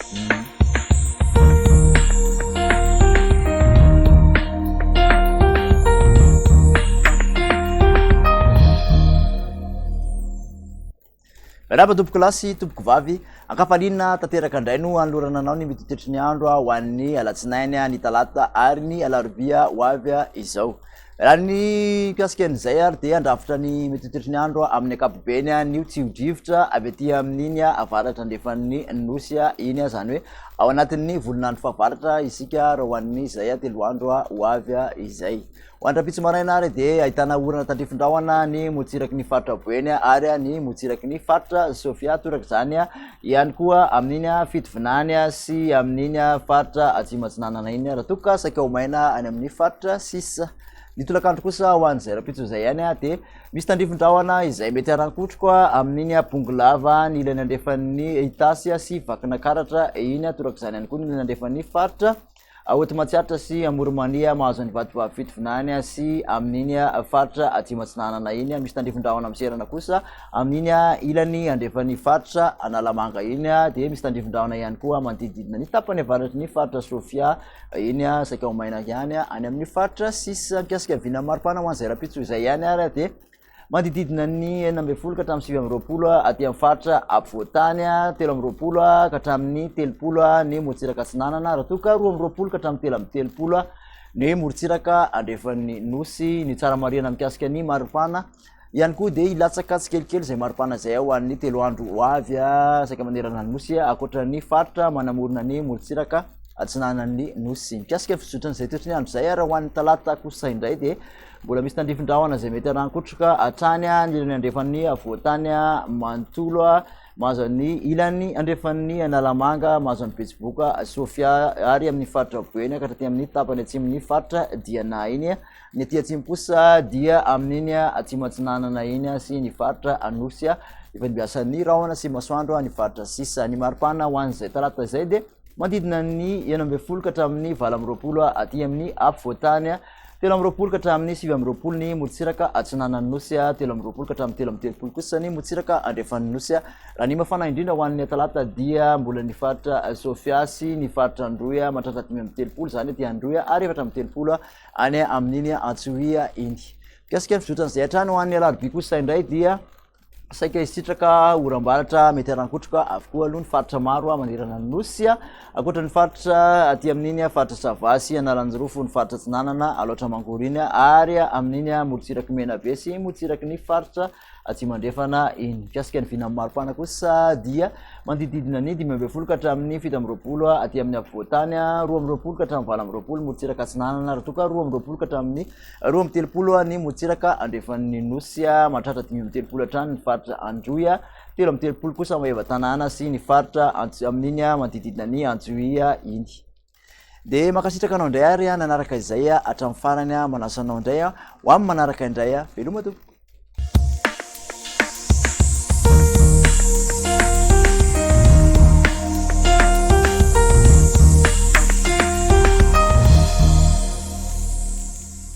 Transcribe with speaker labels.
Speaker 1: Raba tompoko lasy tompoko vavy ankafalina tanteraka indray no anolorana anao ny mitotetry ny andro ho an'ny alatsinainy ny talata ary ny alarobia ho avy izao. Raha ny piasken'izay ary dia andrafitra ny mitotetry ny andro amin'ny ankapobeny ny tsiodrivotra avy aty amin'iny avaratra andrefan'ny nosy iny zany hoe ao anatin'ny volonandro fahavaratra isika raha ho an'ny izay telo andro ho avy izay. Ho andrapitsy maraina ary dia ahitana orana tandrifindrahona ny motsiraky ny faritra Boeny ary ny motsiraky ny faritra Sofia toraka izany ihany koa amin'iny fitovinany sy amin'iny faritra Atsimatsinanana iny raha toka saika ho maina any amin'ny faritra sisa. Ny tolakandro kosa ho an'izay rapitso izay ihany dia misy tandrifindrahona izay mety harankotroka amin'iny Bongolava ny ilany andrefan'ny Itasy sy Vakina karatra iny toraka izany ihany koa ny ilany andrefan'ny faritra Otomatsiatra sy Amoromania mahazo ny vatovavy fitovinany sy amin'iny faritra Atsimatsinanana iny misy tandrifindrahona amserana kosa amin'iny ilany andrefan'ny faritra Analamanga iny dia misy tandrifindrahona ihany koa manodididina ny tapany avaratry ny faritra Sofia iny saika ho maina ihany any amin'ny faritra sisa mikasika vina maripana ho an'izay rapitso izay ihany ary dia manodididina ny 9 ka hatramin'ny 7 aty amin'ny faritra ampovoantany 13 ka hatramin'ny 30 ny motsiraka atsinanana raha toka 12 ka hatramin'ny 13 ny morotsiraka andrefan'ny nosy ny tsara marina mikasika ny maripana ihany koa dia ilatsaka tsikelikely izay maripana izay ho an'ny 3 andro ho avy saika manerana ny nosy akoatran'ny faritra manamorona ny morotsiraka atsinanan'ny nosy mikasika fisotran'izay toetrany andro izay raha ho an'ny talata kosa indray dia mbola misy tandrifindrahona izay mety harankotroka hatrany ny ilany andrefan'ny avoantany manontolo mahazo ny ilany andrefan'ny Analamanga mahazo ny Betsiboka Sofia ary amin'ny faritra Boeny ka hatraty amin'ny tapany atsimon'ny faritra Diana iny ny aty atsimo kosa dia amin'iny Atsimatsinanana iny sy ny faritra Anosy efa nibiasan'ny rahona sy masoandro ny faritra sisa ny maripana ho an'izay talata izay dia manodidina ny 12 ka hatramin'ny 20 aty amin'ny ampovoantany 13 ka hatramin'ny 7 ny motsiraka atsinanan'ny nosy 13 ka hatramin'ny 13 kosa ny motsiraka andrefan'ny nosy raha ny mafana indrindra ho an'ny talata dia mbola ny faritra Sofia sy ny faritra Androy mahatratra 30 zany dia Androy ary efatra amin'ny 30 any amin'iny Antsohia iny. Mikasika ny fizotran'izay hatrany ho an'ny alarobia kosa indray dia saika isitraka orambaratra mety harankotroka avokoa aloha ny faritra maro manerana ny nosy akoatra ny faritra aty amin'iny faritra Savasy Analanjirofo ny faritra Atsinanana aloatra Mangoriny ary amin'iny morotsiraky Menabe sy morotsiraky ny faritra Atsimandrefana iny. Mikasika ny vina maripana kosa dia manodididina ny 12 ka hatramin'ny 17 aty amin'ny afovoantany 12 ka hatramin'ny 20 morotsiraka Atsinanana raha toka 12 ka hatramin'ny 13 ny morotsiraka andrefan'ny nosy mahatratra 13 hatrany ny faritra Androy 13 kosa Maheva tanàna sy ny faritra amin'iny manodididina ny Antsohia iny. Dia makasitraka anao indray ary nanaraka izay hatramin'ny farany manasanao indray ho amin'ny manaraka indray veloma tompoko.